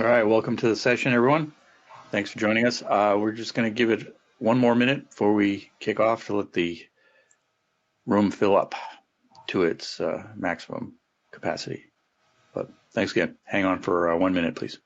All right, welcome to the session, everyone. Thanks for joining us. We're just going to give it one more minute before we kick off to let the room fill up to its maximum capacity. But thanks again. Hang on for 1 minute, please.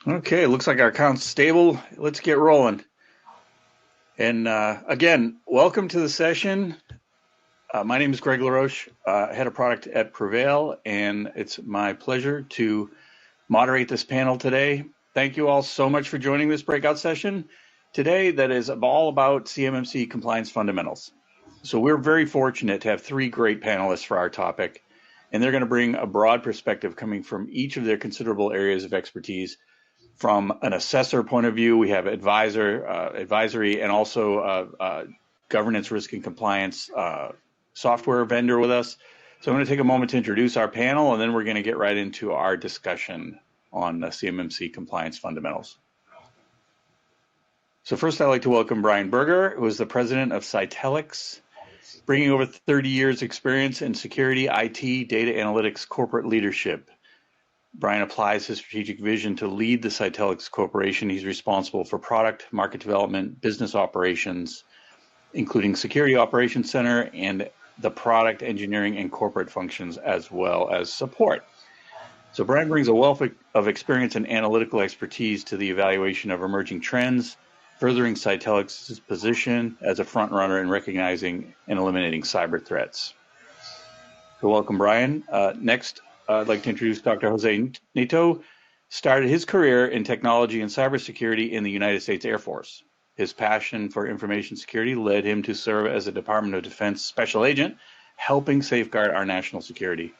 Okay, looks like our account's stable. Let's get rolling. And again, welcome to the session. My name is Greg LaRoche, head of product at PreVeil, and it's my pleasure to moderate this panel today. Thank you all so much for joining this breakout session today that is all about CMMC compliance fundamentals. So we're very fortunate to have three great panelists for our topic, and they're going to bring a broad perspective coming from each of their considerable areas of expertise. From an assessor point of view, we have advisory, and also governance, risk, and compliance software vendor with us. So I'm going to take a moment to introduce our panel, and then we're going to get right into our discussion on CMMC compliance fundamentals. So first, I'd like to welcome Brian Berger, who is the president of Cytellix, bringing over 30 years experience in security, IT, data analytics, corporate leadership. Brian applies his strategic vision to lead the Cytellix Corporation. He's responsible for product, market development, business operations, including Security Operations Center and the product engineering and corporate functions, as well as support. So Brian brings a wealth of experience and analytical expertise to the evaluation of emerging trends, furthering Cytellix's position as a front runner in recognizing and eliminating cyber threats. So welcome, Brian. Next, I'd like to introduce Dr. Jose Neto. Started his career in technology and cybersecurity in the United States Air Force. His passion for information security led him to serve as a Department of Defense special agent, helping safeguard our national security.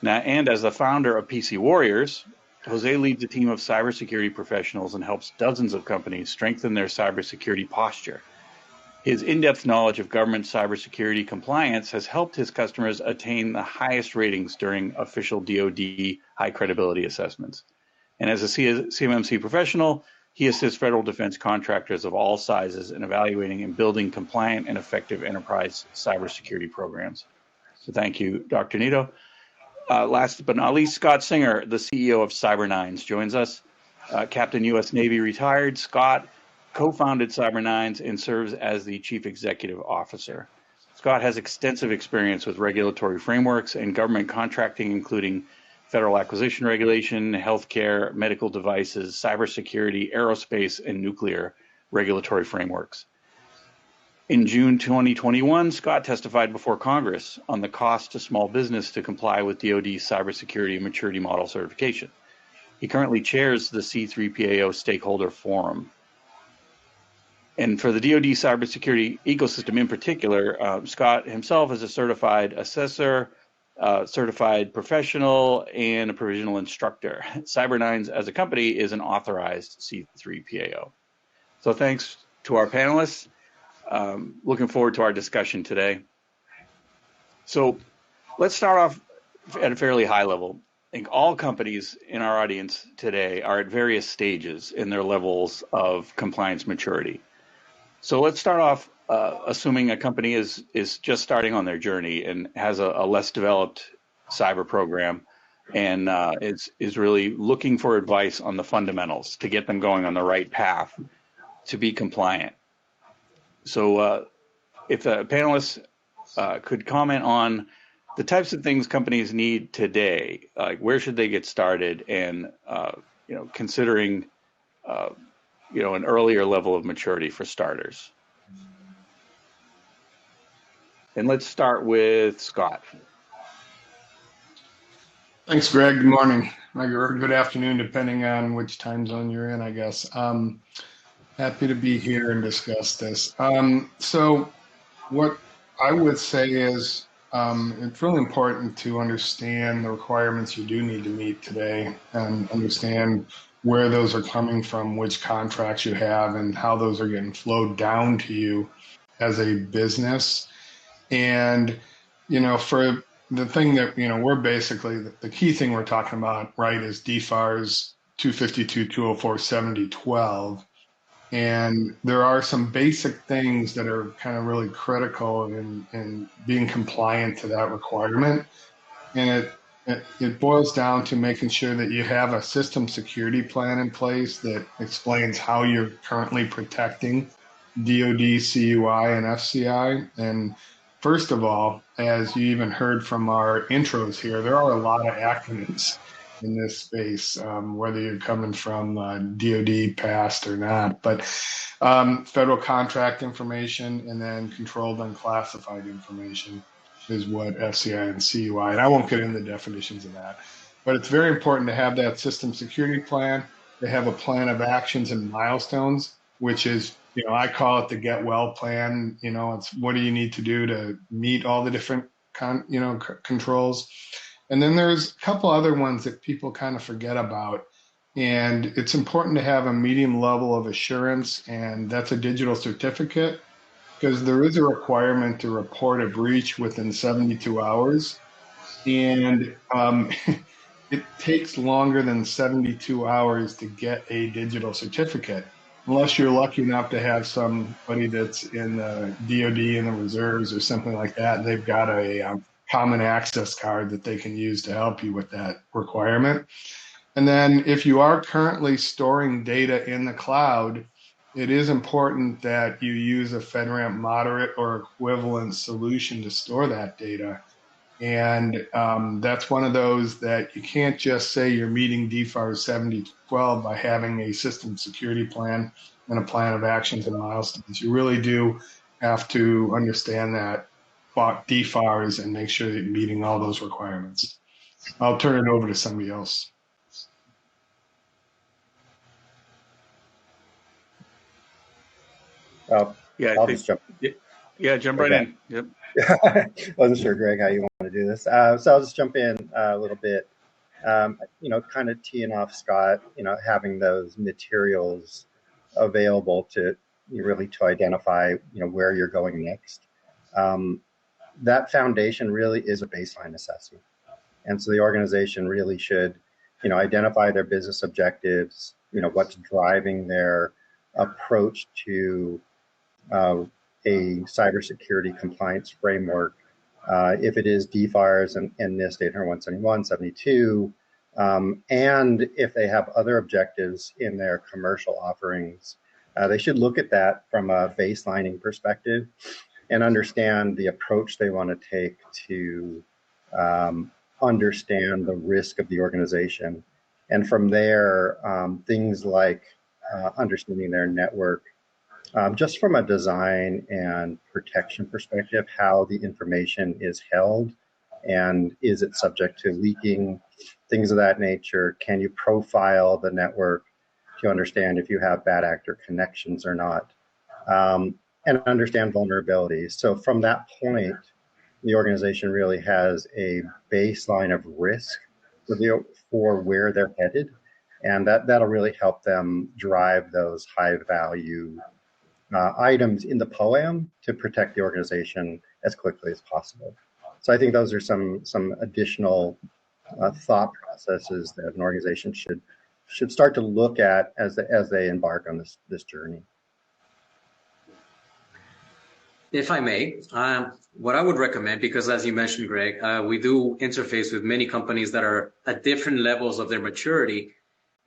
Now, and as the founder of PC Warriors, Jose leads a team of cybersecurity professionals and helps dozens of companies strengthen their cybersecurity posture. His in-depth knowledge of government cybersecurity compliance has helped his customers attain the highest ratings during official DoD high credibility assessments. And as a CMMC professional, he assists federal defense contractors of all sizes in evaluating and building compliant and effective enterprise cybersecurity programs. So thank you, Dr. Neto. Last but not least, Scott Singer, the CEO of Cyber9s, joins us. Captain U.S. Navy retired. Scott co-founded Cyber9s and serves as the Chief Executive Officer. Scott has extensive experience with regulatory frameworks and government contracting, including federal acquisition regulation, healthcare, medical devices, cybersecurity, aerospace, and nuclear regulatory frameworks. In June 2021, Scott testified before Congress on the cost to small business to comply with DoD cybersecurity maturity model certification. He currently chairs the C3PAO Stakeholder Forum. And for the DoD cybersecurity ecosystem in particular, Scott himself is a certified assessor, certified professional, and a provisional instructor. Cyber9s as a company is an authorized C3PAO. So thanks to our panelists. Looking forward to our discussion today. So let's start off at a fairly high level. I think all companies in our audience today are at various stages in their levels of compliance maturity. So let's start off assuming a company is just starting on their journey and has a less developed cyber program and is really looking for advice on the fundamentals to get them going on the right path to be compliant. So if the panelists could comment on the types of things companies need today, like where should they get started, and considering an earlier level of maturity for starters. And let's start with Scott. Thanks, Greg. Good morning, or good afternoon, depending on which time zone you're in, I guess. Happy to be here and discuss this. So what I would say is it's really important to understand the requirements you do need to meet today and understand where those are coming from, which contracts you have, and how those are getting flowed down to you as a business. And, for the thing that, we're basically, the key thing we're talking about, right, is DFARS 252, 204, 7012. And there are some basic things that are kind of really critical in being compliant to that requirement. And it boils down to making sure that you have a system security plan in place that explains how you're currently protecting DoD, CUI, and FCI. And first of all, as you even heard from our intros here, there are a lot of acronyms in this space, whether you're coming from DoD past or not. But federal contract information and then controlled unclassified information is what FCI and CUI, and I won't get into the definitions of that. But it's very important to have that system security plan, to have a plan of actions and milestones, which is, I call it the get well plan. It's what do you need to do to meet all the different controls. And then there's a couple other ones that people kind of forget about. And it's important to have a medium level of assurance, and that's a digital certificate, because there is a requirement to report a breach within 72 hours. And it takes longer than 72 hours to get a digital certificate, unless you're lucky enough to have somebody that's in the DoD in the reserves or something like that. They've got a common access card that they can use to help you with that requirement. And then if you are currently storing data in the cloud, it is important that you use a FedRAMP moderate or equivalent solution to store that data. And that's one of those that you can't just say you're meeting DFARS 7012 by having a system security plan and a plan of actions and milestones. You really do have to understand that DFARS and make sure that you're meeting all those requirements. I'll turn it over to somebody else. Yeah, jump right in. Yep. Wasn't sure, Greg, how you want to do this. So I'll just jump in a little bit. Kind of teeing off Scott, having those materials available to identify, where you're going next. That foundation really is a baseline assessment. And so the organization really should, identify their business objectives, what's driving their approach to a cybersecurity compliance framework. If it is DFARS and NIST 80171, 72, and if they have other objectives in their commercial offerings, they should look at that from a baselining perspective and understand the approach they want to take to understand the risk of the organization. And from there, things like understanding their network, just from a design and protection perspective, how the information is held and is it subject to leaking, things of that nature. Can you profile the network to understand if you have bad actor connections or not? And understand vulnerabilities. So from that point, the organization really has a baseline of risk for where they're headed, and that'll really help them drive those high value items in the POAM to protect the organization as quickly as possible. So I think those are some additional thought processes that an organization should start to look at as they embark on this journey. If I may, what I would recommend, because as you mentioned, Greg, we do interface with many companies that are at different levels of their maturity.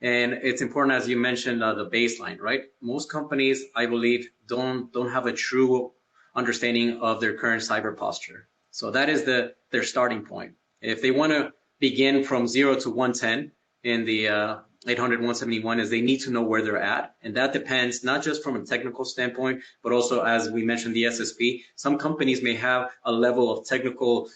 And it's important, as you mentioned, the baseline, right? Most companies, I believe, don't have a true understanding of their current cyber posture. So that is their starting point. If they want to begin from 0 to 110 in the 800-171 is they need to know where they're at. And that depends not just from a technical standpoint, but also, as we mentioned, the SSP. Some companies may have a level of technical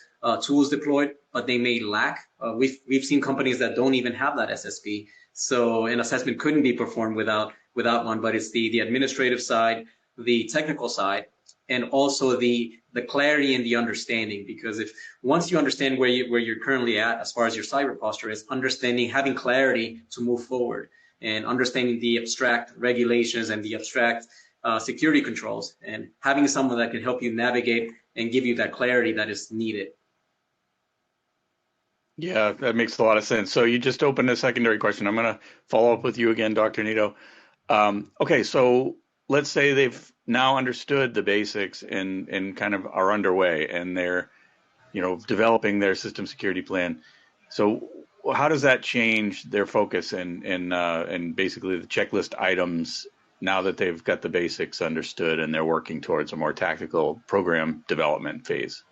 tools deployed, but they may lack. We've seen companies that don't even have that SSP. So an assessment couldn't be performed without one, but it's the administrative side, the technical side, and also the clarity and the understanding. Because if once you understand where you're currently at as far as your cyber posture is, having clarity to move forward, and understanding the abstract regulations and the abstract security controls, and having someone that can help you navigate and give you that clarity that is needed. Yeah, that makes a lot of sense. So you just opened a secondary question. I'm going to follow up with you again, Dr. Nito. Okay, so let's say they've now understood the basics and kind of are underway, and they're, developing their system security plan. So how does that change their focus and basically the checklist items now that they've got the basics understood and they're working towards a more tactical program development phase?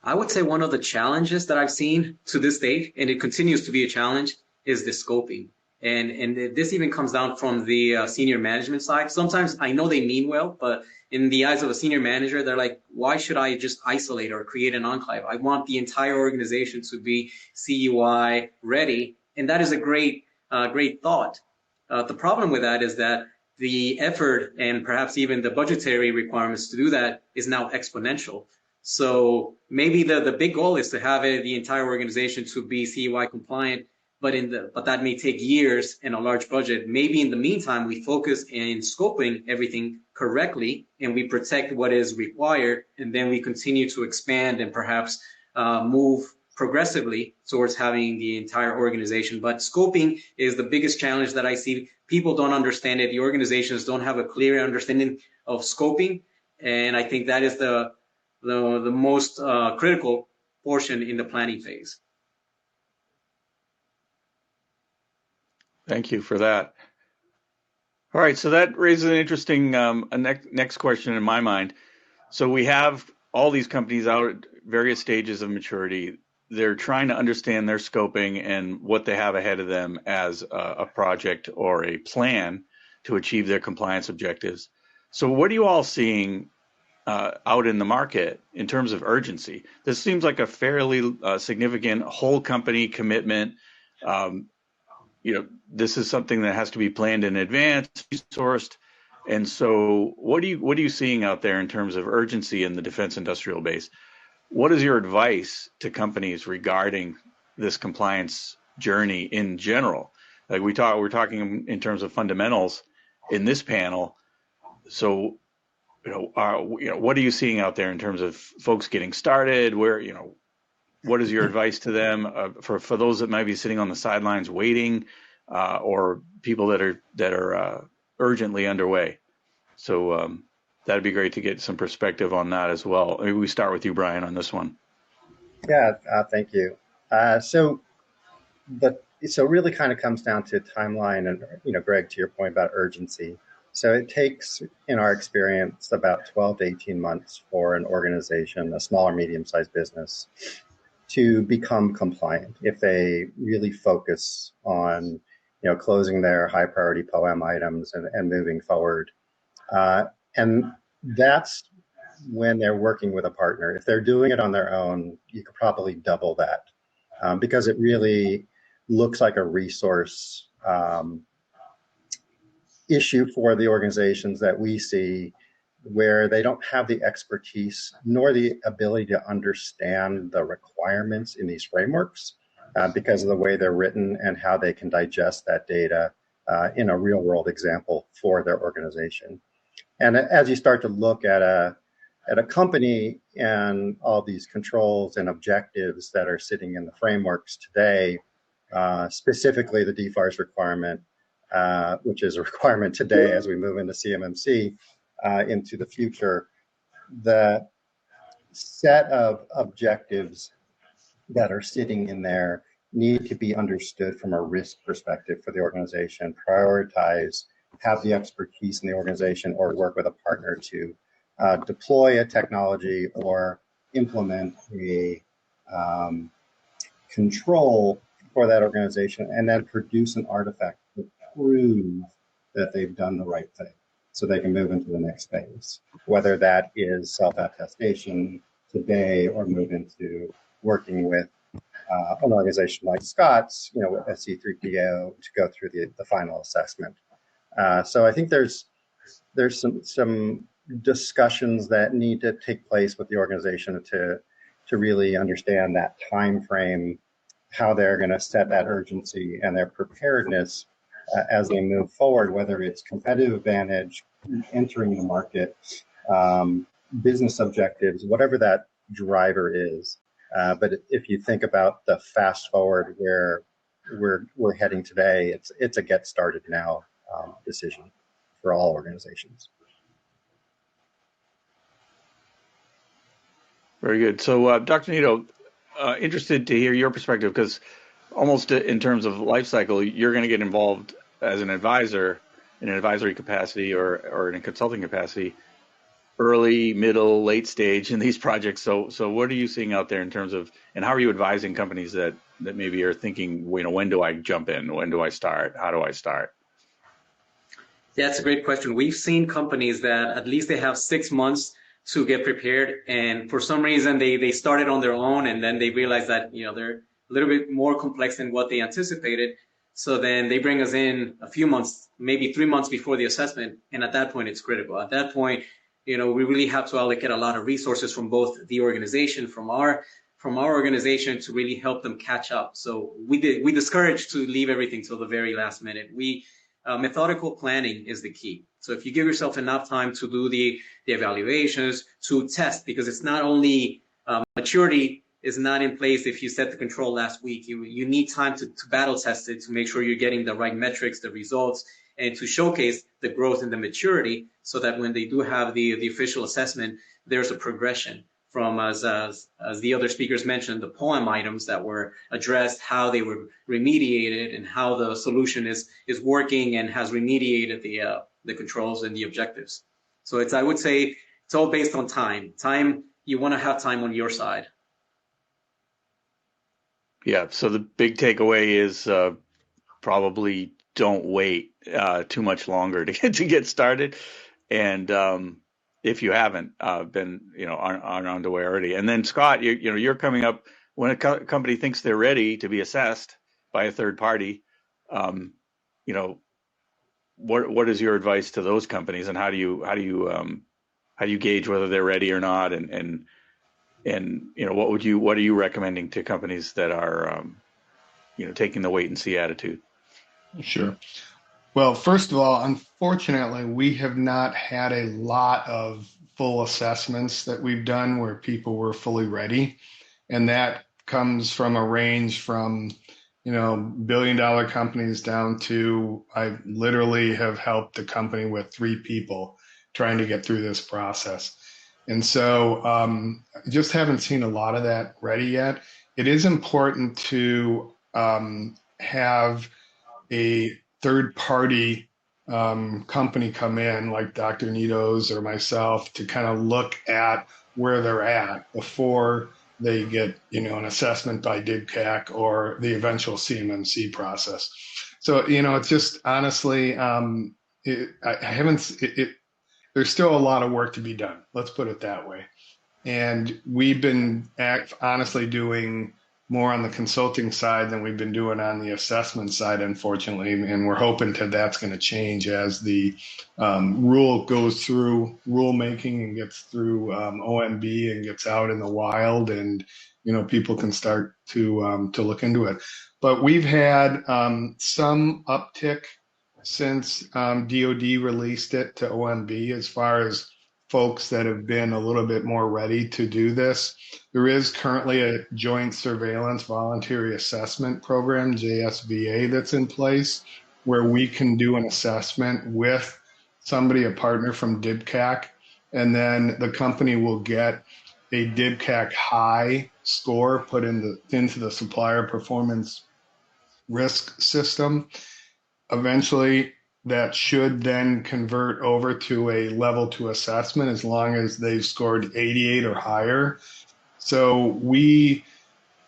I would say one of the challenges that I've seen to this date, and it continues to be a challenge, is the scoping. And this even comes down from the senior management side. Sometimes I know they mean well, but in the eyes of a senior manager, they're like, why should I just isolate or create an enclave? I want the entire organization to be CUI ready. And that is a great thought. The problem with that is that the effort and perhaps even the budgetary requirements to do that is now exponential. So maybe the big goal is to have the entire organization to be CUI compliant, but that may take years and a large budget. Maybe in the meantime, we focus in scoping everything correctly and we protect what is required, and then we continue to expand and perhaps move progressively towards having the entire organization. But scoping is the biggest challenge that I see. People don't understand it. The organizations don't have a clear understanding of scoping, and I think that is the most critical portion in the planning phase. Thank you for that. All right, so that raises an interesting next question in my mind. So we have all these companies out at various stages of maturity. They're trying to understand their scoping and what they have ahead of them as a project or a plan to achieve their compliance objectives. So what are you all seeing out in the market in terms of urgency? This seems like a fairly significant whole company commitment. This is something that has to be planned in advance, resourced. And so what are you seeing out there in terms of urgency in the defense industrial base? What is your advice to companies regarding this compliance journey in general? Like we're talking in terms of fundamentals in this panel. So what are you seeing out there in terms of folks getting started? What is your advice to them for those that might be sitting on the sidelines waiting, or people that are urgently underway? So that'd be great to get some perspective on that as well. Maybe we start with you, Brian, on this one. Yeah, thank you. So it really kind of comes down to timeline, and Greg, to your point about urgency. So it takes, in our experience, about 12 to 18 months for an organization, a small or medium-sized business, to become compliant if they really focus on, closing their high-priority POM items and moving forward. And that's when they're working with a partner. If they're doing it on their own, you could probably double that, because it really looks like a resource issue for the organizations that we see, where they don't have the expertise nor the ability to understand the requirements in these frameworks because of the way they're written and how they can digest that data in a real world example for their organization. And as you start to look at a company and all these controls and objectives that are sitting in the frameworks today, specifically the DFARS requirement, which is a requirement today as we move into CMMC into the future, the set of objectives that are sitting in there need to be understood from a risk perspective for the organization, prioritize, have the expertise in the organization, or work with a partner to deploy a technology or implement a control for that organization, and then produce an artifact to prove that they've done the right thing so they can move into the next phase, whether that is self-attestation today or move into working with an organization like Scott's, with SC3PO to go through the final assessment. So I think there's some discussions that need to take place with the organization to really understand that time frame, how they're going to set that urgency and their preparedness as they move forward, whether it's competitive advantage, entering the market, business objectives, whatever that driver is. But if you think about the fast forward where we're heading today, it's a get started now decision for all organizations. Very good. So, Dr. Nito, interested to hear your perspective, because almost in terms of life cycle, you're going to get involved as an advisor in an advisory capacity or in a consulting capacity, early, middle, late stage in these projects. So what are you seeing out there in terms of, and how are you advising companies that maybe are thinking, when do I jump in? When do I start? How do I start? Yeah, that's a great question. We've seen companies that at least they have 6 months to get prepared, and for some reason they started on their own, and then they realize that they're a little bit more complex than what they anticipated. So then they bring us in a few months, maybe 3 months before the assessment, and at that point it's critical. At that point, we really have to allocate a lot of resources from both the organization, from our organization, to really help them catch up. So we discourage to leave everything till the very last minute. Methodical planning is the key. So if you give yourself enough time to do the evaluations, to test, because it's not only maturity is not in place if you set the control last week. You need time to battle test it, to make sure you're getting the right metrics, the results, and to showcase the growth and the maturity, so that when they do have the official assessment, there's a progression from, as the other speakers mentioned, the poem items that were addressed, how they were remediated, and how the solution is working and has remediated the controls and the objectives. So I would say it's all based on time. You want to have time on your side. Yeah. So the big takeaway is probably don't wait too much longer to get started, and if you haven't been on the way already. And then Scott, you're coming up when a company thinks they're ready to be assessed by a third party. What is your advice to those companies, and how do you gauge whether they're ready or not, and what are you recommending to companies that are taking the wait and see attitude? Sure. Well, first of all, unfortunately, we have not had a lot of full assessments that we've done where people were fully ready. And that comes from a range from, billion-dollar companies down to, I literally have helped a company with 3 people trying to get through this process. And so just haven't seen a lot of that ready yet. It is important to have a third-party company come in, like Dr. Nito's or myself, to kind of look at where they're at before they get, an assessment by DIBCAC or the eventual CMMC process. So, it's just honestly, there's still a lot of work to be done. Let's put it that way. And we've been honestly doing more on the consulting side than we've been doing on the assessment side, unfortunately. And we're hoping that's going to change as the rule goes through rulemaking and gets through OMB and gets out in the wild, and people can start to look into it. But we've had some uptick since DoD released it to OMB as far as folks that have been a little bit more ready to do this. There is currently a Joint Surveillance Voluntary Assessment Program, JSVA, that's in place, where we can do an assessment with somebody, a partner from DIBCAC, and then the company will get a DIBCAC high score put into the supplier performance risk system. Eventually, that should then convert over to a level 2 assessment as long as they've scored 88 or higher. So we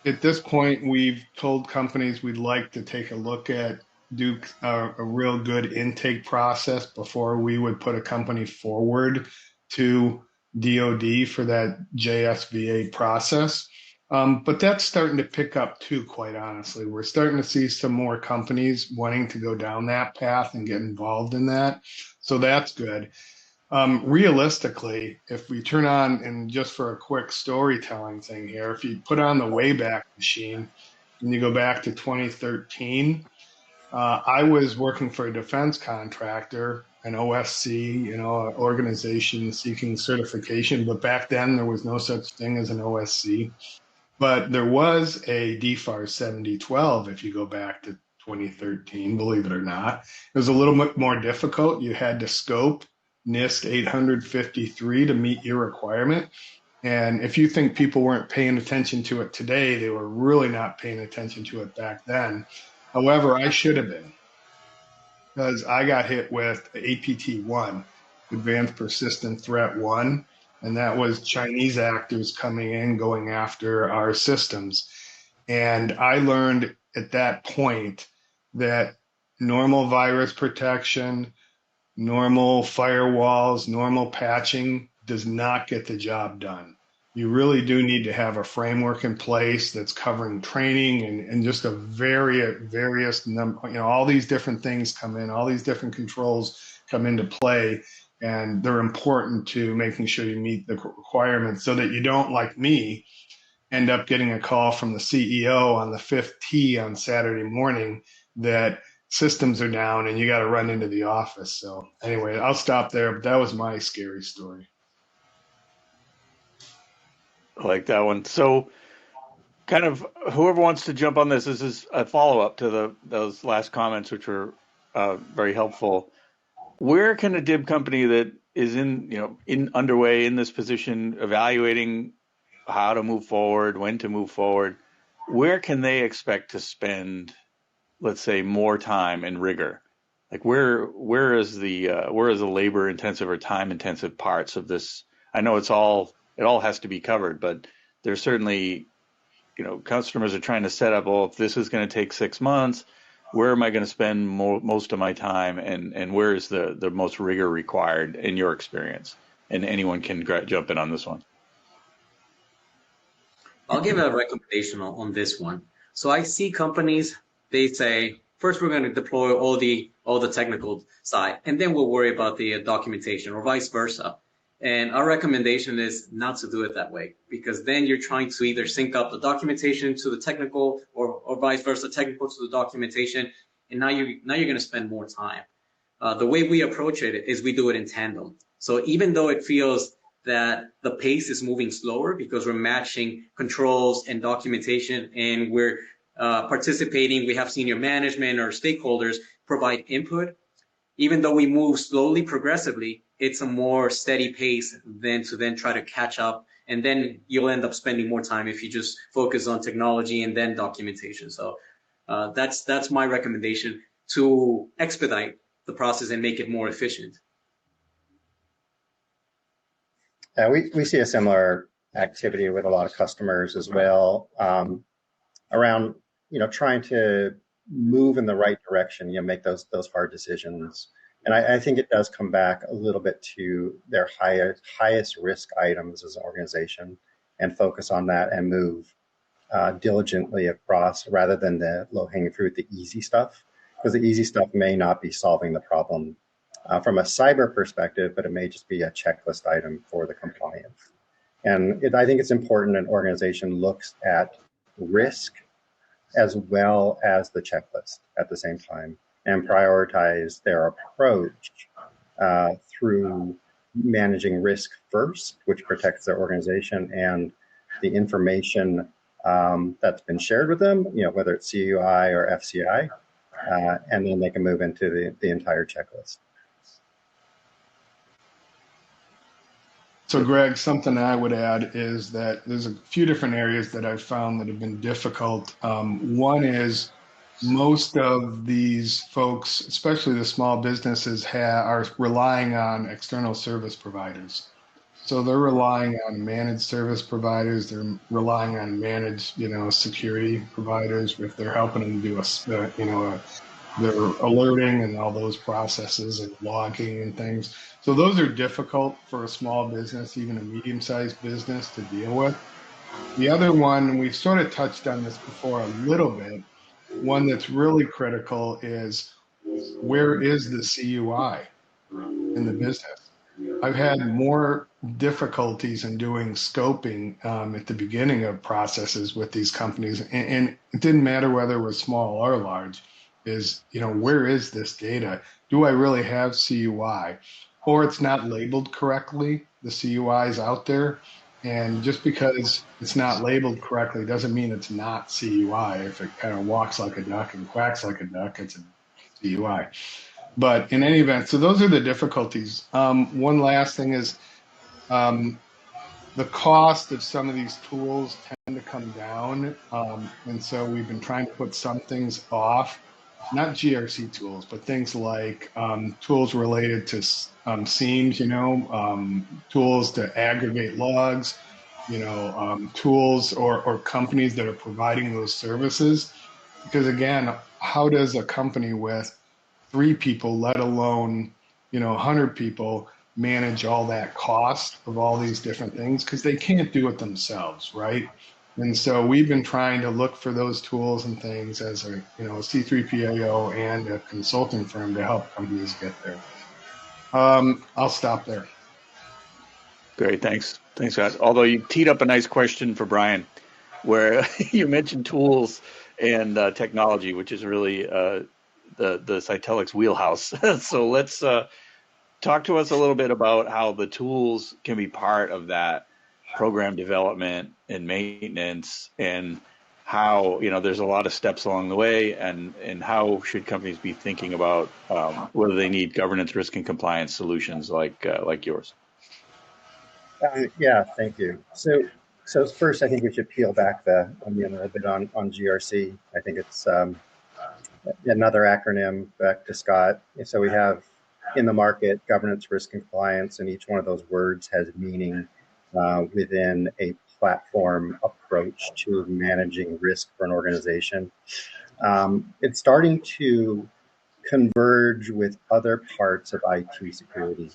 at this point, we've told companies we'd like to take a look at, do a real good intake process before we would put a company forward to DoD for that JSVA process. But that's starting to pick up too, quite honestly. We're starting to see some more companies wanting to go down that path and get involved in that. So that's good. Realistically, if we turn on, and just for a quick storytelling thing here, if you put on the Wayback Machine and you go back to 2013, I was working for a defense contractor, an OSC, an organization seeking certification. But back then, there was no such thing as an OSC. But there was a DFAR 7012 if you go back to 2013, believe it or not. It was a little bit more difficult. You had to scope NIST 853 to meet your requirement. And if you think people weren't paying attention to it today, they were really not paying attention to it back then. However, I should have been, because I got hit with APT1, Advanced Persistent Threat 1, and that was Chinese actors coming in, going after our systems. And I learned at that point that normal virus protection, normal firewalls, normal patching does not get the job done. You really do need to have a framework in place that's covering training and just a various number, all these different things come in, all these different controls come into play, and they're important to making sure you meet the requirements so that you don't, like me, end up getting a call from the CEO on the 5th tee on Saturday morning that systems are down and you got to run into the office. So anyway, I'll stop there, but that was my scary story. I like that one. So kind of whoever wants to jump on this is a follow-up to those last comments, which were very helpful. Where can a DIB company that is underway in this position, evaluating how to move forward, when to move forward, where can they expect to spend, let's say, more time and rigor? Like where is the labor intensive or time intensive parts of this? I know it all has to be covered, but there's certainly, customers are trying to set up, if this is going to take 6 months, where am I going to spend most of my time, and where is the most rigor required in your experience? And anyone can jump in on this one. I'll give a recommendation on this one. So I see companies, they say, first we're going to deploy all the technical side, and then we'll worry about the documentation, or vice versa. And our recommendation is not to do it that way, because then you're trying to either sync up the documentation to the technical, or vice versa, technical to the documentation, and now you're going to spend more time. The way we approach it is we do it in tandem. So even though it feels that the pace is moving slower because we're matching controls and documentation, and we're participating, we have senior management or stakeholders provide input, even though we move slowly, progressively, it's a more steady pace than to then try to catch up. And then you'll end up spending more time if you just focus on technology and then documentation. So that's my recommendation, to expedite the process and make it more efficient. Yeah, we see a similar activity with a lot of customers as well, around trying to move in the right direction, make those hard decisions. And I think it does come back a little bit to their highest risk items as an organization, and focus on that and move diligently across, rather than the low-hanging fruit, the easy stuff, because the easy stuff may not be solving the problem from a cyber perspective, but it may just be a checklist item for the compliance. And I think it's important an organization looks at risk as well as the checklist at the same time, and prioritize their approach through managing risk first, which protects their organization and the information that's been shared with them, whether it's CUI or FCI, and then they can move into the entire checklist. So Greg, something I would add is that there's a few different areas that I've found that have been difficult. One is most of these folks, especially the small businesses, are relying on external service providers. So they're relying on managed service providers. They're relying on managed, security providers if they're helping them do they're alerting and all those processes and logging and things. So those are difficult for a small business, even a medium-sized business, to deal with. The other one, we've sort of touched on this before a little bit, one that's really critical is, where is the CUI in the business? I've had more difficulties in doing scoping at the beginning of processes with these companies, and it didn't matter whether it was small or large, is, where is this data? Do I really have CUI? Or it's not labeled correctly, the CUI is out there, and just because it's not labeled correctly doesn't mean it's not CUI. If it kind of walks like a duck and quacks like a duck, it's a CUI. But in any event, so those are the difficulties. One last thing is the cost of some of these tools tend to come down. And so we've been trying to put some things off, not GRC tools, but things like tools related to SIEMs, tools to aggregate logs, tools or companies that are providing those services. Because again, how does a company with 3 people, let alone 100 people, manage all that cost of all these different things? Because they can't do it themselves, right? And so we've been trying to look for those tools and things as a C3PAO and a consulting firm to help companies get there. I'll stop there. Great, thanks, Scott. Although you teed up a nice question for Brian, where you mentioned tools and technology, which is really the Cytellix wheelhouse. So let's talk to us a little bit about how the tools can be part of that program development and maintenance, and how there's a lot of steps along the way, and how should companies be thinking about whether they need governance, risk, and compliance solutions like yours. Yeah, thank you. So first, I think we should peel back the onion a little bit on GRC. I think it's another acronym, back to Scott. So we have in the market governance, risk, and compliance, and each one of those words has meaning within a platform approach to managing risk for an organization. It's starting to converge with other parts of IT security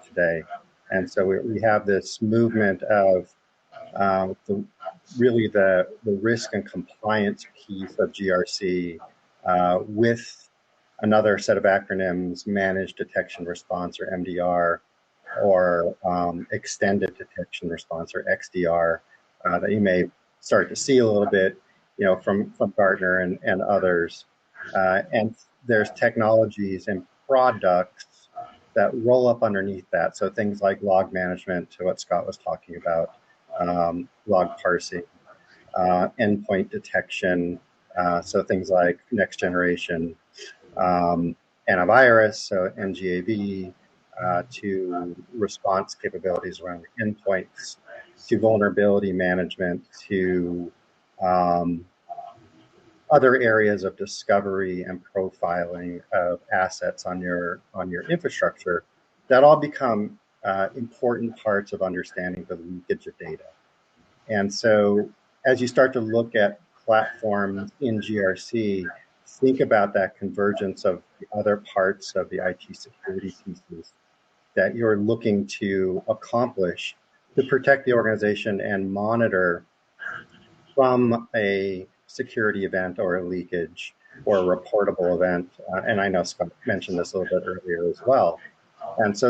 today. And so we have this movement of the risk and compliance piece of GRC with another set of acronyms, Managed Detection Response, or MDR, or Extended Detection Response, or XDR, that you may start to see a little bit, from Gartner and others. And there's technologies and products that roll up underneath that. So things like log management, to what Scott was talking about, log parsing, endpoint detection, so things like next generation antivirus, so NGAV, to response capabilities around endpoints, to vulnerability management, to other areas of discovery and profiling of assets on your infrastructure, that all become important parts of understanding the leakage of data. And so as you start to look at platforms in GRC, think about that convergence of the other parts of the IT security pieces that you're looking to accomplish to protect the organization and monitor from a security event or a leakage or a reportable event. And I know Scott mentioned this a little bit earlier as well. And so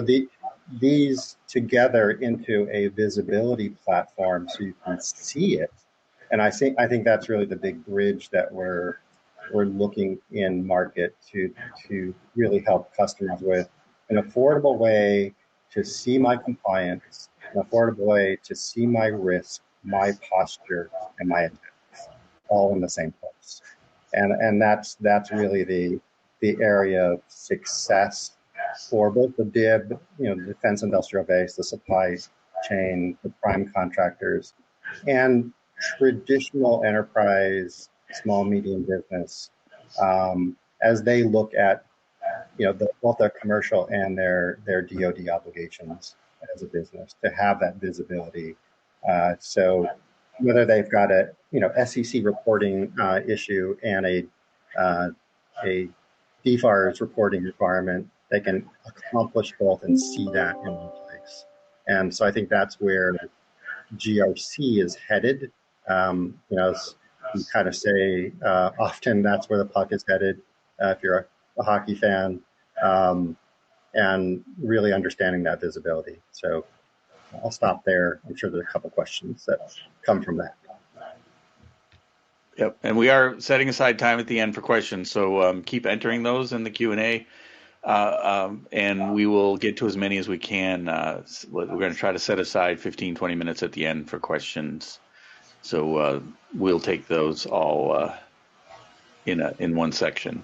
these together into a visibility platform so you can see it. And I think that's really the big bridge that we're looking in market to really help customers with an affordable way to see my compliance, an affordable way to see my risk, my posture, and my attacks, all in the same place. And that's really the area of success for both the DIB, the defense industrial base, the supply chain, the prime contractors, and traditional enterprise, small, medium business, as they look at, both their commercial and their DoD obligations. as a business to have that visibility. So whether they've got a SEC reporting issue and a DFARS reporting requirement, they can accomplish both and see that in one place. And so I think that's where GRC is headed. As we kind of say often, that's where the puck is headed. If you're a hockey fan, and really understanding that visibility. So I'll stop there. I'm sure there's a couple questions that come from that. Yep, and we are setting aside time at the end for questions, so keep entering those in the Q&A, and we will get to as many as we can. We're going to try to set aside 15, 20 minutes at the end for questions. So we'll take those all in one section.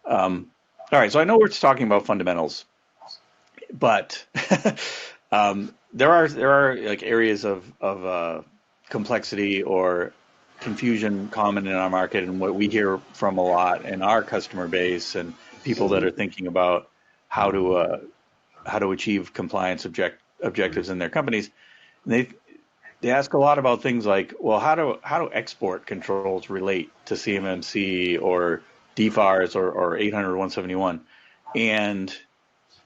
All right, so I know we're talking about fundamentals, but there are like areas of complexity or confusion common in our market, and what we hear from a lot in our customer base and people that are thinking about how to achieve compliance objectives in their companies. And they ask a lot about things like, well, how do export controls relate to CMMC or DFARS or 800-171? And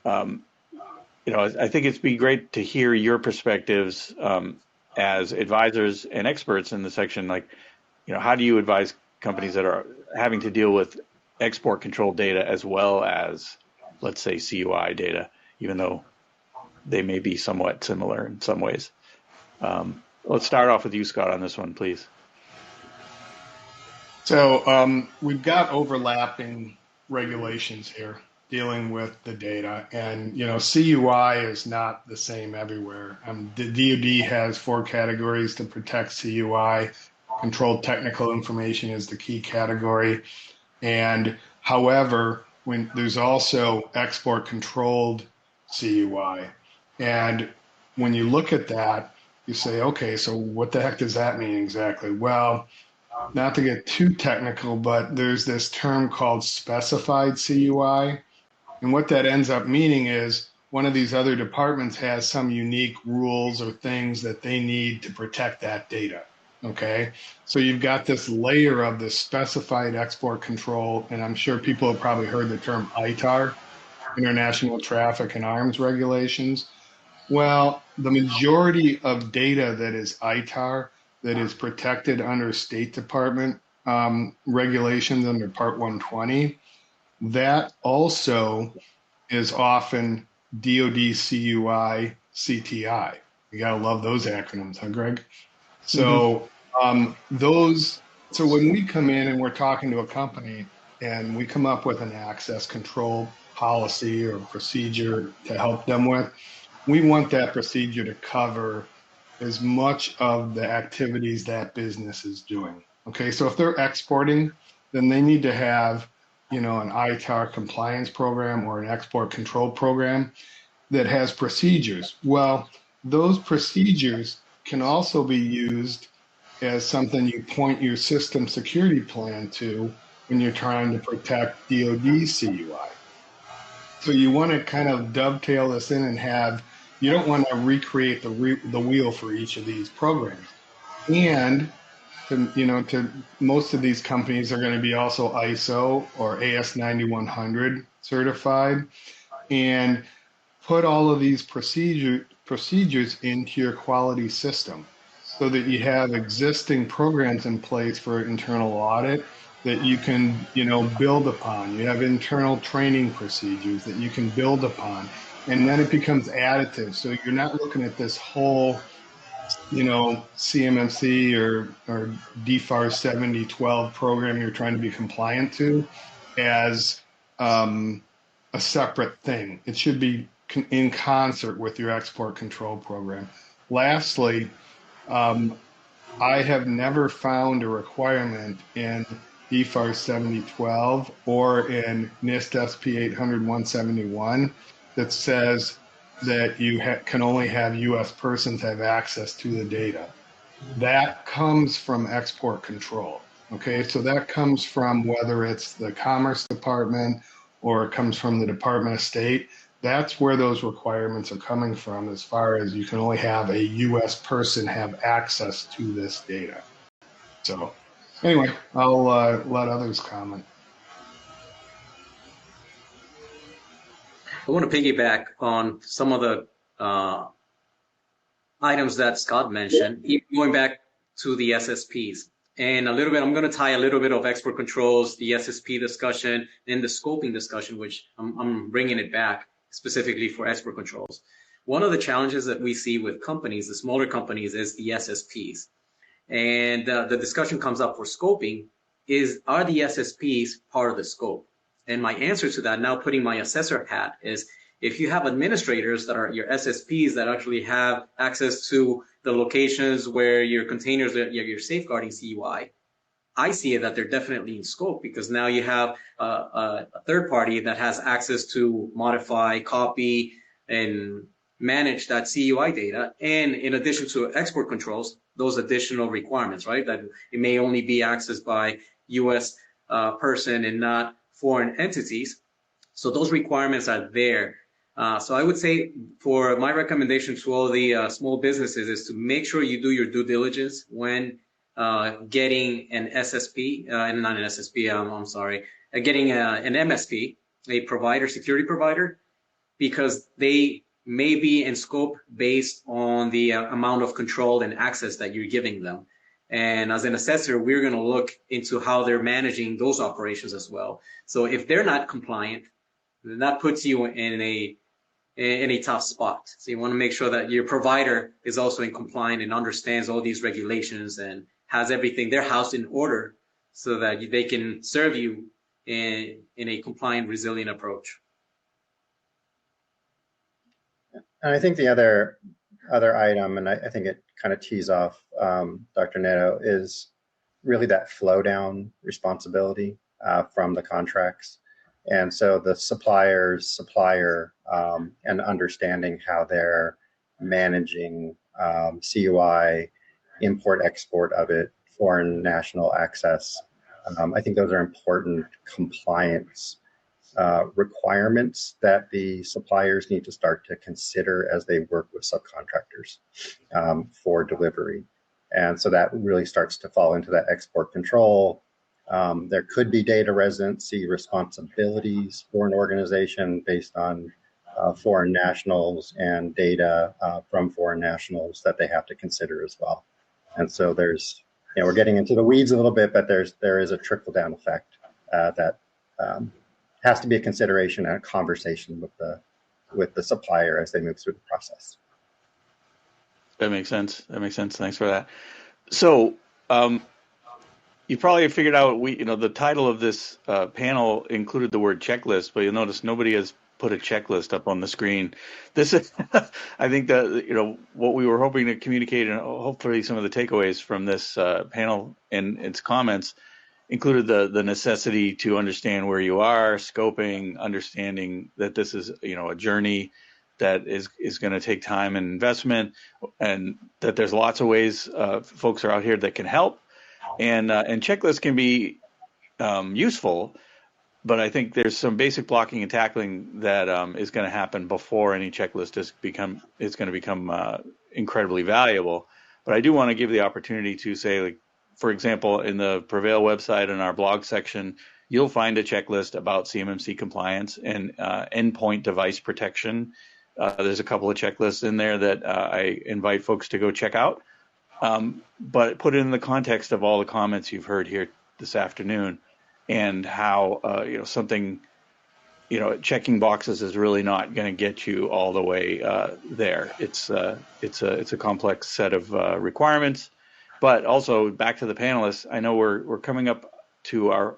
I think it'd be great to hear your perspectives as advisors and experts in the section. Like, how do you advise companies that are having to deal with export control data as well as, let's say, CUI data, even though they may be somewhat similar in some ways? Let's start off with you, Scott, on this one, please. So we've got overlapping regulations here dealing with the data, and CUI is not the same everywhere. The DoD has 4 categories to protect CUI. Controlled technical information is the key category, and however, when there's also export controlled CUI, and when you look at that, you say, okay, so what the heck does that mean exactly? Well, not to get too technical, but there's this term called specified CUI. And what that ends up meaning is one of these other departments has some unique rules or things that they need to protect that data. Okay, so you've got this layer of the specified export control, and I'm sure people have probably heard the term ITAR, International Traffic in Arms Regulations. Well, the majority of data that is ITAR, that is protected under State Department regulations under Part 120, that also is often DoD CUI CTI. You gotta love those acronyms, huh, Greg? So so when we come in and we're talking to a company and we come up with an access control policy or procedure to help them with, we want that procedure to cover as much of the activities that business is doing. Okay, so if they're exporting, then they need to have an ITAR compliance program or an export control program that has procedures. Well, those procedures can also be used as something you point your system security plan to when you're trying to protect DoD CUI. So you want to kind of dovetail this in and you don't want to recreate the wheel for each of these programs. And to most of these companies are going to be also ISO or AS9100 certified, and put all of these procedures into your quality system so that you have existing programs in place for internal audit that you can build upon. You have internal training procedures that you can build upon, and then it becomes additive. So you're not looking at this whole CMMC or DFARS 7012 program you're trying to be compliant to as a separate thing. It should be in concert with your export control program. Lastly, I have never found a requirement in DFARS 7012 or in NIST SP 800-171 that says that you can only have U.S. persons have access to the data. That comes from export control. Okay, so that comes from whether it's the Commerce Department or it comes from the Department of State. That's where those requirements are coming from, as far as you can only have a U.S. person have access to this data. So anyway, I'll let others comment. I want to piggyback on some of the items that Scott mentioned, even going back to the SSPs. And a little bit, I'm going to tie a little bit of export controls, the SSP discussion, and the scoping discussion, which I'm bringing it back specifically for export controls. One of the challenges that we see with companies, the smaller companies, is the SSPs. And the discussion comes up for scoping is, are the SSPs part of the scope? And my answer to that, now putting my assessor hat, is if you have administrators that are your SSPs that actually have access to the locations where your containers, you're safeguarding CUI, I see it that they're definitely in scope, because now you have a third party that has access to modify, copy, and manage that CUI data. And in addition to export controls, those additional requirements, right? That it may only be accessed by US person and not foreign entities. So those requirements are there. So I would say, for my recommendation to all the small businesses, is to make sure you do your due diligence when getting an SSP, not an SSP, I'm sorry, getting an MSP, a provider, security provider, because they may be in scope based on the amount of control and access that you're giving them. And as an assessor, we're going to look into how they're managing those operations as well. So if they're not compliant, then that puts you in a tough spot. So you want to make sure that your provider is also in compliant and understands all these regulations and has everything, their house in order, so that they can serve you in a compliant, resilient approach. And I think the other item, and I think it kind of tees off Dr. Neto, is really that flow down responsibility from the contracts. And so the supplier, and understanding how they're managing CUI, import, export of it, foreign national access. I think those are important compliance requirements that the suppliers need to start to consider as they work with subcontractors for delivery. And so that really starts to fall into that export control. There could be data residency responsibilities for an organization based on foreign nationals and data from foreign nationals that they have to consider as well. And so there's, we're getting into the weeds a little bit, but there is a trickle down effect that has to be a consideration and a conversation with the supplier as they move through the process. That makes sense. Thanks for that. So you probably figured out the title of this panel included the word checklist, but you'll notice nobody has put a checklist up on the screen. This is, I think that what we were hoping to communicate, and hopefully some of the takeaways from this panel and its comments included the necessity to understand where you are, scoping, understanding that this is a journey that is going to take time and investment, and that there's lots of ways folks are out here that can help, and checklists can be useful, but I think there's some basic blocking and tackling that is going to happen before any checklist is going to become incredibly valuable. But I do want to give the opportunity to say, like, for example, in the PreVeil website in our blog section, you'll find a checklist about CMMC compliance and endpoint device protection. There's a couple of checklists in there that I invite folks to go check out. But put it in the context of all the comments you've heard here this afternoon, and how checking boxes is really not going to get you all the way there. It's a complex set of requirements. But also, back to the panelists, I know we're coming up to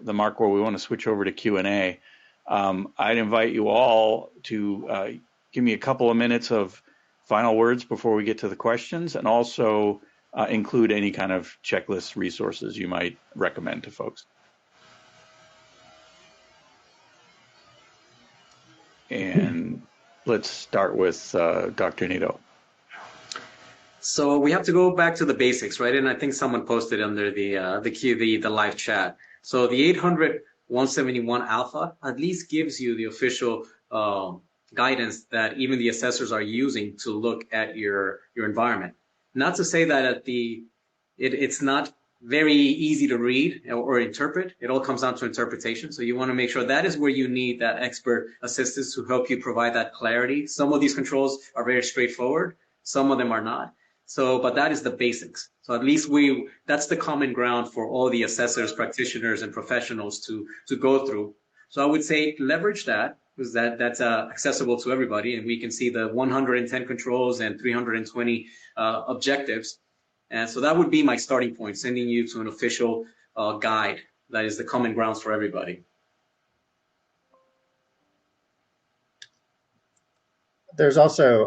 the mark where we want to switch over to Q&A. I'd invite you all to give me a couple of minutes of final words before we get to the questions, and also include any kind of checklist resources you might recommend to folks. And let's start with Dr. Neto. So we have to go back to the basics, right? And I think someone posted under the live chat. So the 800.171 alpha at least gives you the official guidance that even the assessors are using to look at your environment. Not to say that it's not very easy to read or interpret. It all comes down to interpretation. So you want to make sure that is where you need that expert assistance to help you provide that clarity. Some of these controls are very straightforward. Some of them are not. So, but that is the basics. So at least that's the common ground for all the assessors, practitioners, and professionals to go through. So I would say leverage that, because that's accessible to everybody, and we can see the 110 controls and 320 objectives. And so that would be my starting point, sending you to an official guide that is the common grounds for everybody. There's also,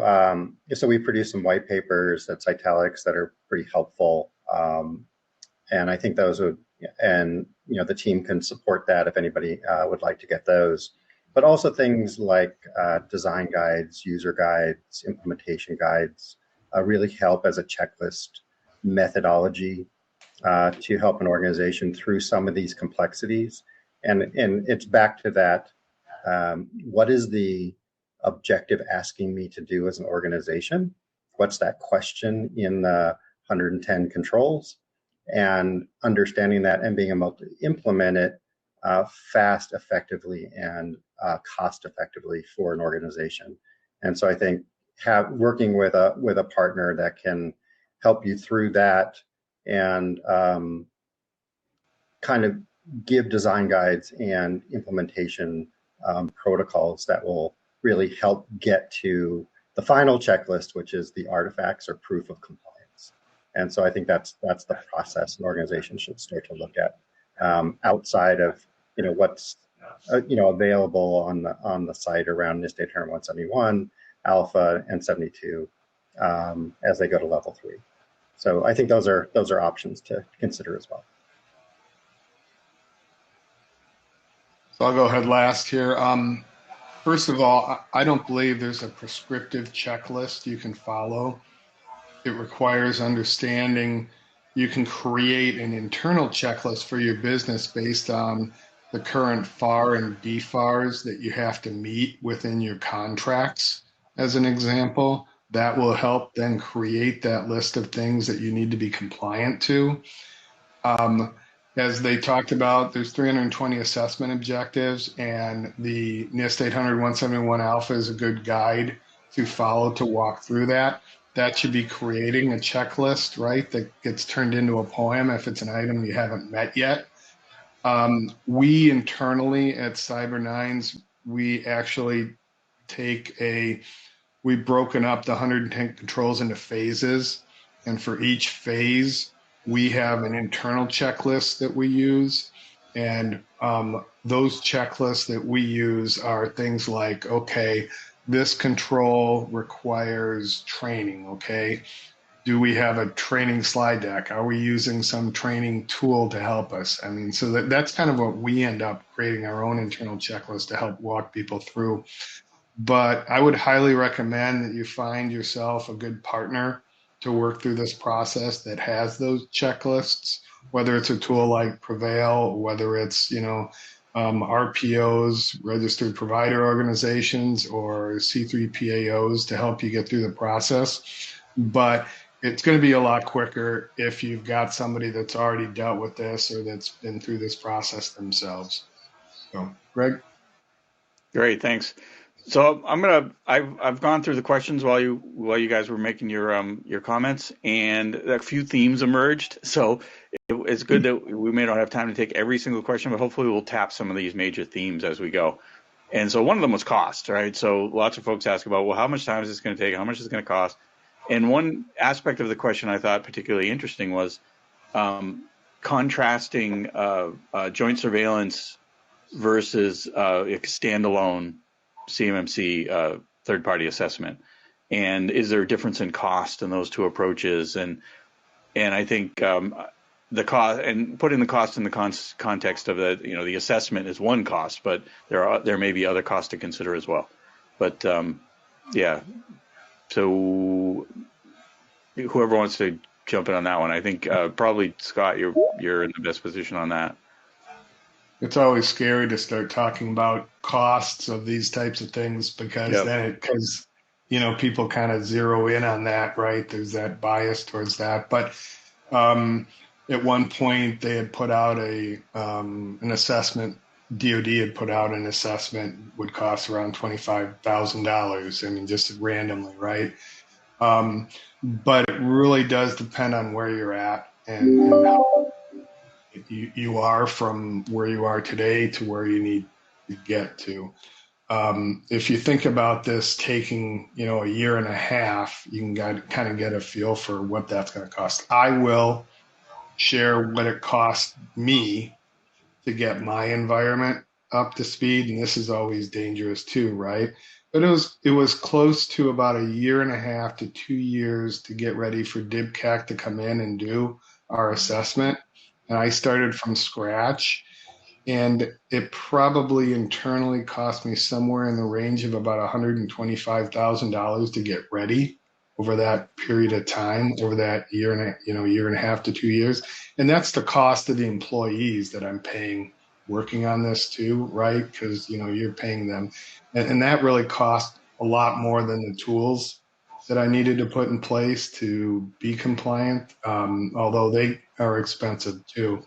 so we produced some white papers at Cytellix that are pretty helpful. And I think those would, and the team can support that if anybody would like to get those. But also things like design guides, user guides, implementation guides really help as a checklist methodology to help an organization through some of these complexities. And it's back to that, what is the objective asking me to do as an organization? What's that question in the 110 controls? And understanding that and being able to implement it fast, effectively, and cost effectively for an organization. And so I think working with a partner that can help you through that and kind of give design guides and implementation protocols that will really help get to the final checklist, which is the artifacts or proof of compliance. And so I think that's the process an organization should start to look at outside of what's available on the site around NIST 800-171, Alpha, and 72 as they go to level 3. So I think those are options to consider as well. So I'll go ahead last here. First of all, I don't believe there's a prescriptive checklist you can follow. It requires understanding. You can create an internal checklist for your business based on the current FAR and DFARs that you have to meet within your contracts, as an example. That will help then create that list of things that you need to be compliant to. As they talked about, there's 320 assessment objectives, and the NIST 800-171 Alpha is a good guide to follow to walk through that. That should be creating a checklist, right, that gets turned into a poem if it's an item you haven't met yet. We internally at Cyber9s, we actually we've broken up the 110 controls into phases, and for each phase, we have an internal checklist that we use, and those checklists that we use are things like, okay, this control requires training, okay? Do we have a training slide deck? Are we using some training tool to help us? I mean, so that's kind of what we end up creating our own internal checklist to help walk people through. But I would highly recommend that you find yourself a good partner to work through this process that has those checklists, whether it's a tool like PreVeil, whether it's, RPOs, registered provider organizations, or C3PAOs to help you get through the process. But it's going to be a lot quicker if you've got somebody that's already dealt with this or that's been through this process themselves. So, Greg? Great, thanks. So I've gone through the questions while you guys were making your comments, and a few themes emerged. So it's good that we may not have time to take every single question, but hopefully we'll tap some of these major themes as we go. And so one of them was cost, right? So lots of folks ask about, well, how much time is this going to take? How much is it going to cost? And one aspect of the question I thought particularly interesting was contrasting joint surveillance versus standalone CMMC third-party assessment, and is there a difference in cost in those two approaches? And I think the cost, and putting the cost in the context of the assessment is one cost, but there may be other costs to consider as well. But yeah, so whoever wants to jump in on that one, I think probably Scott, you're in the best position on that. it's always scary to start talking about costs of these types of things because Yep. because people kind of zero in on that, right? There's that bias towards that. But um, at one point, they had put out an assessment. DoD had put out an assessment would cost around $25,000. I mean, just randomly, right? But it really does depend on where you're at and how you are from where you are today to where you need to get to. If you think about this taking, a year and a half, you can kind of get a feel for what that's going to cost. I will share what it cost me to get my environment up to speed, and this is always dangerous too, right? But it was close to about a year and a half to 2 years to get ready for DIBCAC to come in and do our assessment. And I started from scratch, and it probably internally cost me somewhere in the range of about $125,000 to get ready over that period of time, over that year and a half to 2 years. And that's the cost of the employees that I'm paying working on this too, right? Because you're paying them, and that really cost a lot more than the tools that I needed to put in place to be compliant, although they are expensive too.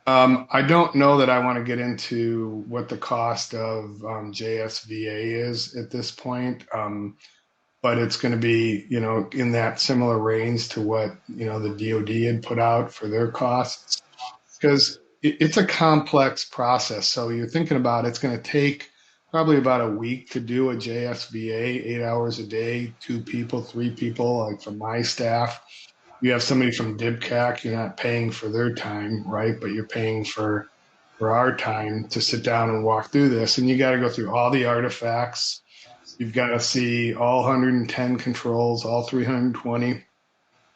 I don't know that I want to get into what the cost of JSVA is at this point, but it's going to be, in that similar range to what, the DoD had put out for their costs, because it's a complex process. So you're thinking about it's going to take probably about a week to do a JSVA, 8 hours a day, 2 people, 3 people, like from my staff. You have somebody from DIBCAC, you're not paying for their time, right? But you're paying for our time to sit down and walk through this. And you got to go through all the artifacts. You've got to see all 110 controls, all 320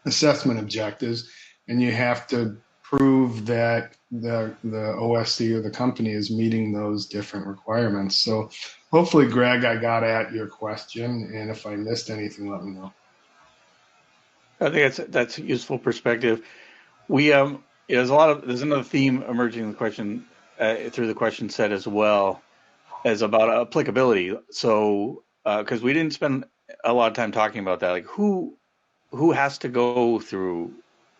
assessment objectives, and you have to prove that the OSC or the company is meeting those different requirements. So hopefully, Greg, I got at your question, and if I missed anything, let me know. I think that's a useful perspective. We there's another theme emerging in the question through the question set as well as about applicability. So because we didn't spend a lot of time talking about that, like who has to go through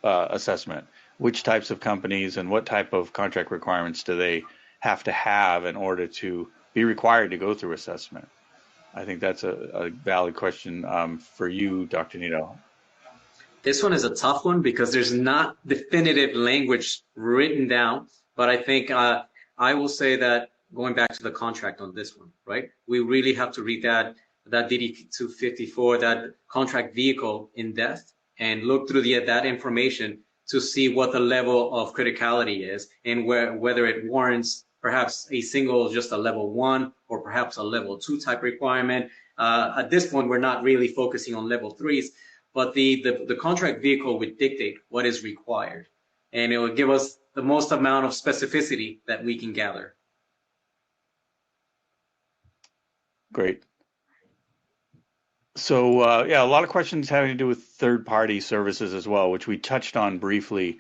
assessment, which types of companies and what type of contract requirements do they have to have in order to be required to go through assessment? I think that's a valid question for you, Dr. Nito. This one is a tough one because there's not definitive language written down, but I think I will say that going back to the contract on this one, right? We really have to read that DD 254, that contract vehicle in depth, and look through that information to see what the level of criticality is and whether it warrants perhaps just a level 1 or perhaps a level 2 type requirement. At this point, we're not really focusing on level 3s. But the contract vehicle would dictate what is required, and it will give us the most amount of specificity that we can gather. Great. So a lot of questions having to do with third-party services as well, which we touched on briefly,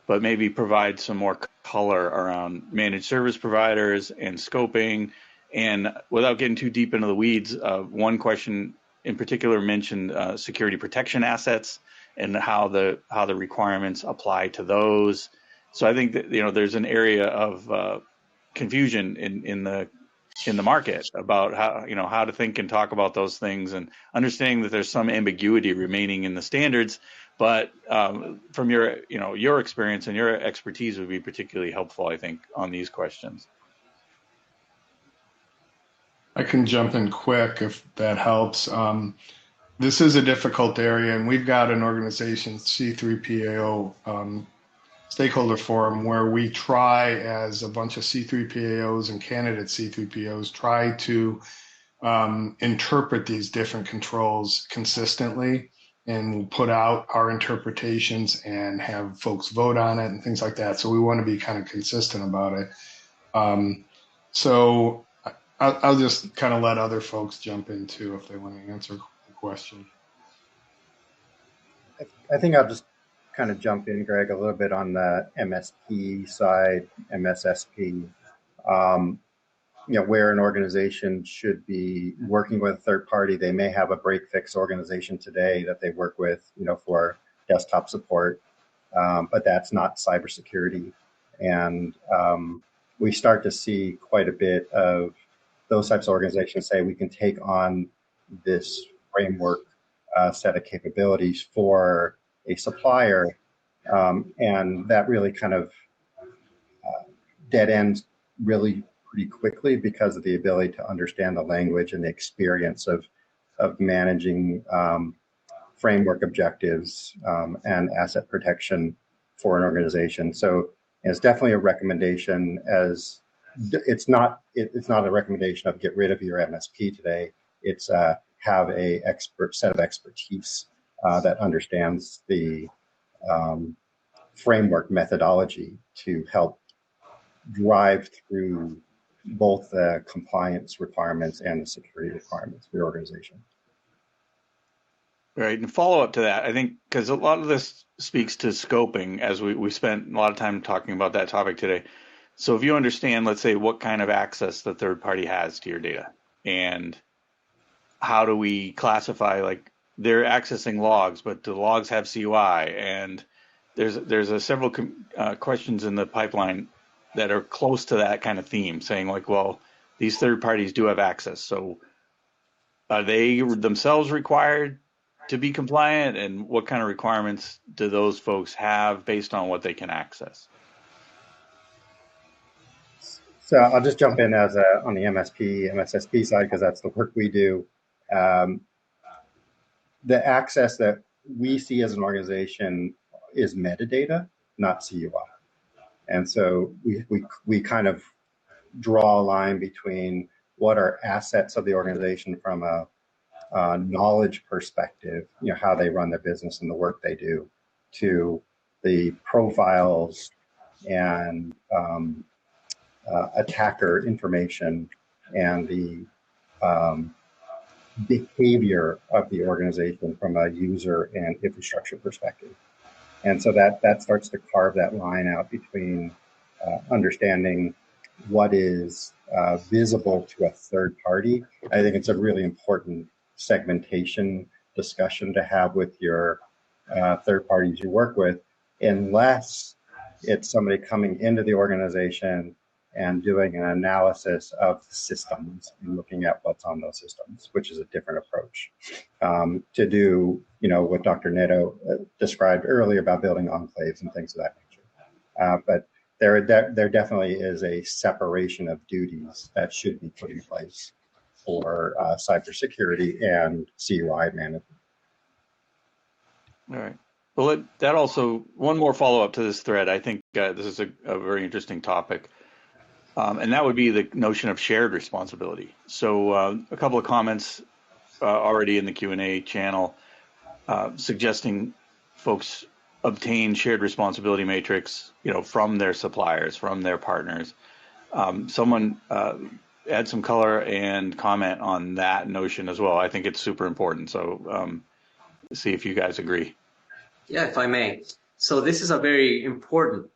but maybe provide some more color around managed service providers and scoping. And without getting too deep into the weeds, one question in particular mentioned security protection assets and how the requirements apply to those. So I think that there's an area of confusion in the market about how to think and talk about those things, and understanding that there's some ambiguity remaining in the standards. But from your experience and your expertise would be particularly helpful, I think, on these questions. I can jump in quick if that helps. This is a difficult area, and we've got an organization, C3PAO Stakeholder Forum, where we try, as a bunch of C3PAOs and candidate C3PAOs, try to interpret these different controls consistently, and we'll put out our interpretations and have folks vote on it and things like that. So we want to be kind of consistent about it. So I'll just kind of let other folks jump in too if they want to answer the question. I think I'll just kind of jump in, Greg, a little bit on the MSP side, MSSP. Where an organization should be working with a third party. They may have a break-fix organization today that they work with, for desktop support, but that's not cybersecurity. And we start to see quite a bit of those types of organizations say we can take on this framework set of capabilities for a supplier, and that really kind of dead ends really pretty quickly because of the ability to understand the language and the experience of managing framework objectives and asset protection for an organization. So it's definitely a recommendation. As it's not a recommendation of get rid of your MSP today. It's have a set of expertise that understands the framework methodology to help drive through both the compliance requirements and the security requirements for your organization. Right, and follow up to that, I think, because a lot of this speaks to scoping, as we spent a lot of time talking about that topic today. So if you understand, let's say, what kind of access the third party has to your data, and how do we classify, like, they're accessing logs, but do logs have CUI? And there's several questions in the pipeline that are close to that kind of theme, saying like, well, these third parties do have access. So are they themselves required to be compliant? And what kind of requirements do those folks have based on what they can access? So I'll just jump in on the MSSP side, because that's the work we do. The access that we see as an organization is metadata, not CUI. And so we kind of draw a line between what are assets of the organization from a knowledge perspective, how they run their business and the work they do, to the profiles and attacker information and the behavior of the organization from a user and infrastructure perspective. And so that starts to carve that line out between understanding what is visible to a third party. I think it's a really important segmentation discussion to have with your third parties you work with, unless it's somebody coming into the organization and doing an analysis of the systems and looking at what's on those systems, which is a different approach. To do, what Dr. Neto described earlier about building enclaves and things of that nature. But there definitely is a separation of duties that should be put in place for cybersecurity and CUI management. All right. Well, that also, one more follow-up to this thread. I think this is a very interesting topic. And that would be the notion of shared responsibility. So a couple of comments already in the Q&A channel suggesting folks obtain shared responsibility matrix, from their suppliers, from their partners. Someone add some color and comment on that notion as well. I think it's super important. So see if you guys agree. Yeah, if I may. So this is a very important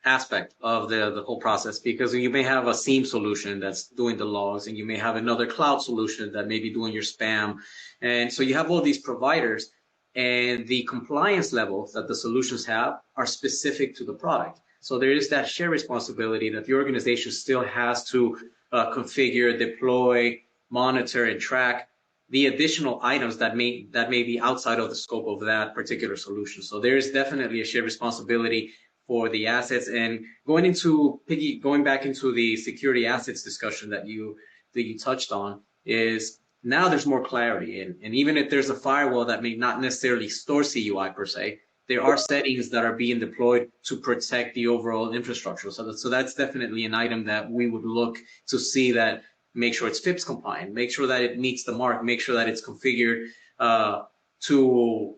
aspect of the whole process, because you may have a SIEM solution that's doing the logs, and you may have another cloud solution that may be doing your spam. And so you have all these providers, and the compliance levels that the solutions have are specific to the product. So there is that shared responsibility that the organization still has to configure, deploy, monitor, and track the additional items that may be outside of the scope of that particular solution. So there is definitely a shared responsibility for the assets. And going back into the security assets discussion that you touched on, is now there's more clarity. And even if there's a firewall that may not necessarily store CUI per se, there are settings that are being deployed to protect the overall infrastructure. So that's definitely an item that we would look to see, that make sure it's FIPS compliant, make sure that it meets the mark, make sure that it's configured to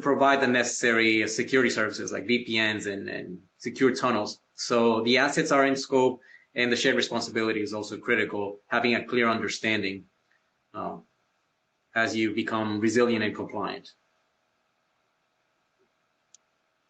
provide the necessary security services like VPNs and secure tunnels. So the assets are in scope, and the shared responsibility is also critical, having a clear understanding as you become resilient and compliant.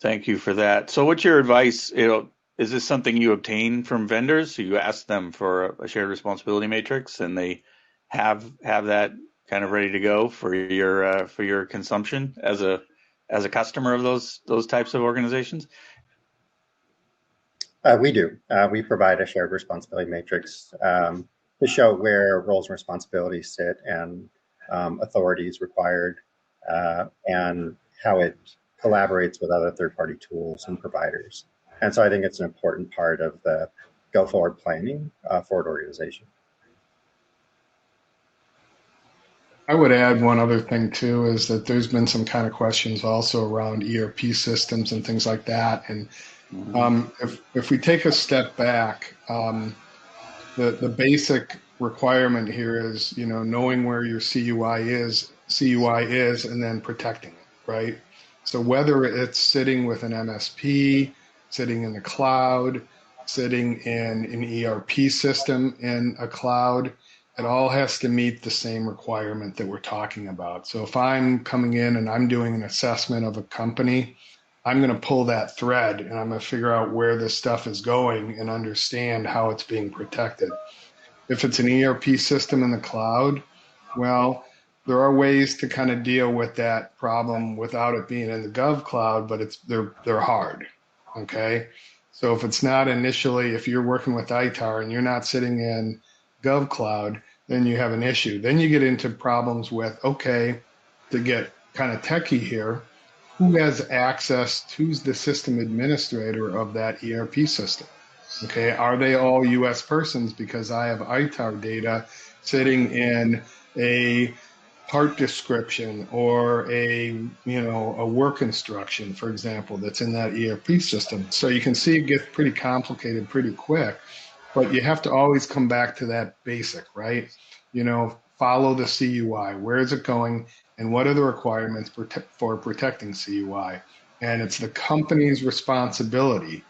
Thank you for that. So what's your advice? Is this something you obtain from vendors? So you ask them for a shared responsibility matrix and they have that kind of ready to go for your consumption as a customer of those types of organizations? We do. We provide a shared responsibility matrix to show where roles and responsibilities sit and authorities required and how it collaborates with other third-party tools and providers. And so I think it's an important part of the go-forward planning for an organization. I would add one other thing too, is that there's been some kind of questions also around ERP systems and things like that. And if we take a step back, the basic requirement here is, knowing where your CUI is, and then protecting it, right? So whether it's sitting with an MSP, sitting in the cloud, sitting in an ERP system in a cloud, it all has to meet the same requirement that we're talking about. So if I'm coming in and I'm doing an assessment of a company, I'm going to pull that thread and I'm going to figure out where this stuff is going and understand how it's being protected. If it's an ERP system in the cloud, well, there are ways to kind of deal with that problem without it being in the Gov cloud, but they're hard. Okay. So if it's not initially, if you're working with ITAR and you're not sitting in Gov cloud, then you have an issue. Then you get into problems with, okay, to get kind of techie here, who has access, who's the system administrator of that ERP system? Okay, are they all US persons because I have ITAR data sitting in a part description or a work instruction, for example, that's in that ERP system. So you can see it gets pretty complicated pretty quick, but you have to always come back to that basic, right? Follow the CUI. Where is it going? And what are the requirements for protecting CUI? And it's the company's responsibility.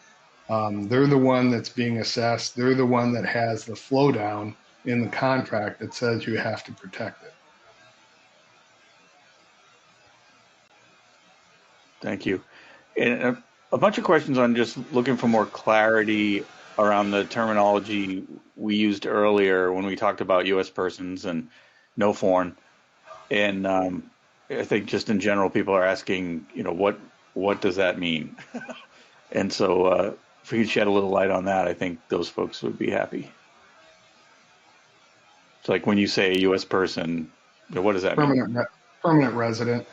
They're the one that's being assessed. They're the one that has the flow down in the contract that says you have to protect it. Thank you. And a bunch of questions on just looking for more clarity around the terminology we used earlier when we talked about U.S. persons and no foreign. And I think just in general, people are asking, what does that mean? And so if we could shed a little light on that, I think those folks would be happy. So like when you say a U.S. person, what does that mean? Permanent resident.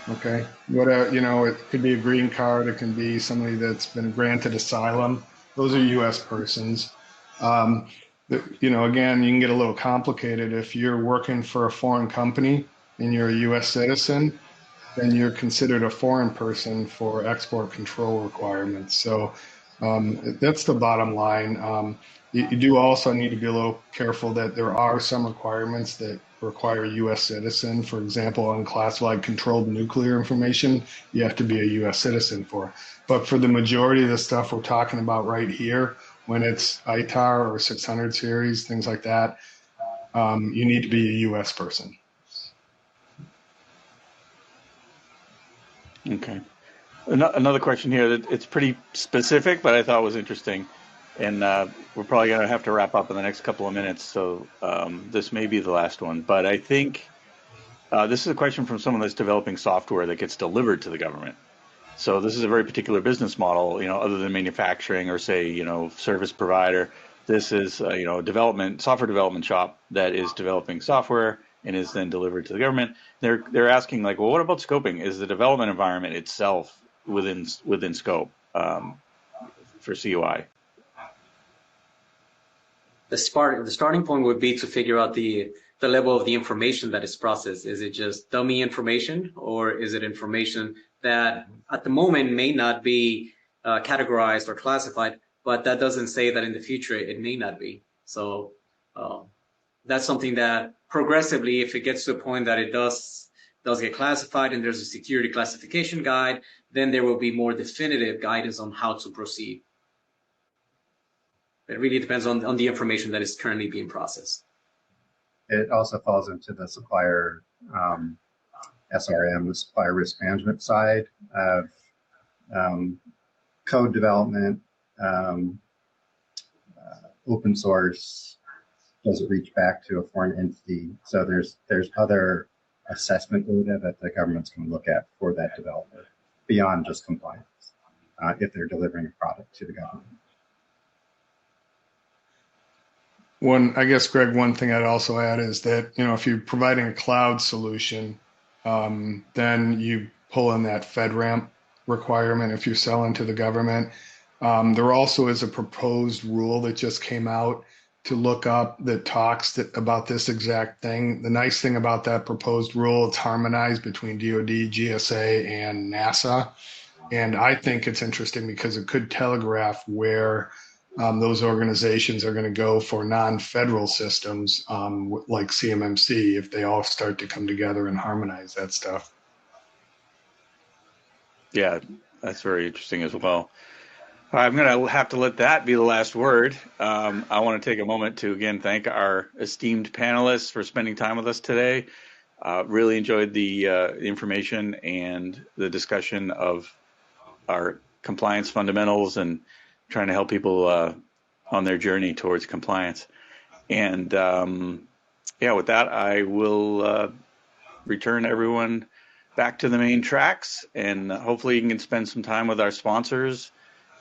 Okay. It could be a green card. It can be somebody that's been granted asylum. Those are U.S. persons. Again, you can get a little complicated. If you're working for a foreign company and you're a U.S. citizen, then you're considered a foreign person for export control requirements. So that's the bottom line. You do also need to be a little careful that there are some requirements that require a U.S. citizen. For example, unclassified controlled nuclear information, you have to be a U.S. citizen for. But for the majority of the stuff we're talking about right here, when it's ITAR or 600 series, things like that, you need to be a U.S. person. Okay. Another question here that it's pretty specific, but I thought was interesting. And we're probably going to have to wrap up in the next couple of minutes, so this may be the last one. But I think this is a question from someone that's developing software that gets delivered to the government. So this is a very particular business model, other than manufacturing or say, service provider. This is a software development shop that is developing software and is then delivered to the government. They're asking well, what about scoping? Is the development environment itself within scope for CUI? The starting point would be to figure out the level of the information that is processed. Is it just dummy information, or is it information that at the moment may not be categorized or classified, but that doesn't say that in the future it may not be. So that's something that progressively, if it gets to a point that it does get classified and there's a security classification guide, then there will be more definitive guidance on how to proceed. It really depends on the information that is currently being processed. It also falls into the supplier SRM, the supplier risk management side of code development, open source. Does it reach back to a foreign entity? So there's other assessment data that the government's going to look at for that development beyond just compliance if they're delivering a product to the government. I guess, Greg, one thing I'd also add is that, if you're providing a cloud solution, then you pull in that FedRAMP requirement if you're selling to the government. There also is a proposed rule that just came out to look up that talks about this exact thing. The nice thing about that proposed rule, it's harmonized between DoD, GSA, and NASA. And I think it's interesting because it could telegraph where those organizations are going to go for non-federal systems like CMMC if they all start to come together and harmonize that stuff. Yeah, that's very interesting as well. I'm going to have to let that be the last word. I want to take a moment to, again, thank our esteemed panelists for spending time with us today. Really enjoyed the information and the discussion of our compliance fundamentals and trying to help people on their journey towards compliance. And with that, I will return everyone back to the main tracks, and hopefully you can spend some time with our sponsors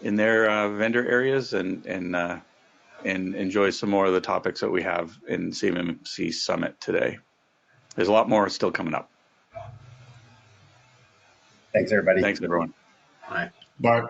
in their vendor areas and enjoy some more of the topics that we have in CMMC Summit today. There's a lot more still coming up. Thanks, everybody. Thanks, everyone. Bye. Bye.